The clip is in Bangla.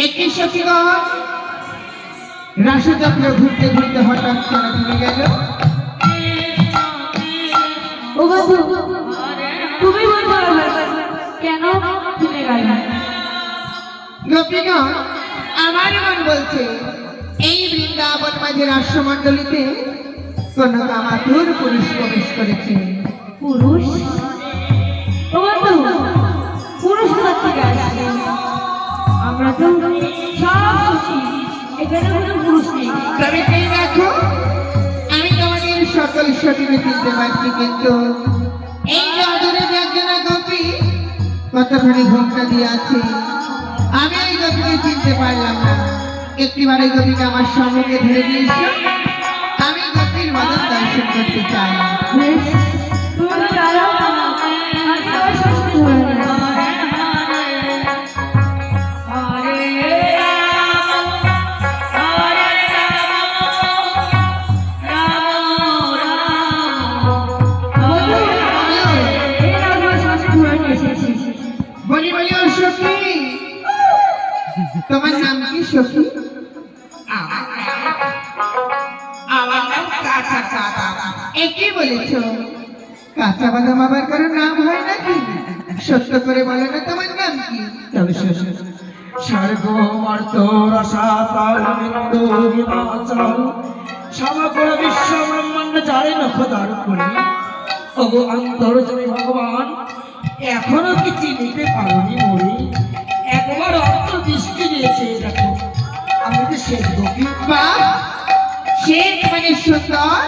একই সখীগণ রাসচক্র ঘুরতে ঘুরতে হঠাৎ কেন থেমে গেল? ও বন্ধু, তুমি বলতে পারবে কেন থেমে গেল? গোপীগণ, আমার মন বলছে এই বৃন্দাবন মাঝের রাসমণ্ডলীতে কোন কামাতুর পুরুষ প্রবেশ করেছে। পুরুষ? ও বন্ধু, পুরুষ কোথা থেকে আসে? আমরা তো সব সুখী, এখানে কোনো পুরুষ নেই। তবে এই দেখো, আমি তোমাদের সকল সখীকে চিনতে পারছি, কিন্তু এই যে অদূরে যে একজনের গোপী কতখানি ঘোমটা দিয়ে আছে, আমি এই গোপীকে চিনতে পারলাম না। একটিবার এই গোপীকে আমার সম্মুখে ধরে নিয়েছো, আমি গোপীর মদন দর্শন করতে চাই। বেশ, তুমি দাঁড়াও না, আর সবাই শ্বশুর ধরে নেয়। বলি বলি ও সখী, তোমার নাম কি সখী? আমার নাম কাঁচা বাদাম। একই বলেছো, কাঁচা বাদাম আবার কারো নাম হয় নাকি? সত্য করে বলো না, তোমার নাম কি? তবে স্বর্গ মর্ত রসাতল বিন্দু হিমাচল সমগ্র বিশ্ব ব্রহ্মাণ্ড যারে নখদার করি, ওগো অন্তর্যামী ভগবান, এখনো কি চিনিতে পারোনি মরি? একবার অন্তর্দৃষ্টি দিয়েছে, দেখো আমি তো শেষ গোপী। বাহ, শেখ মানে সুন্দর,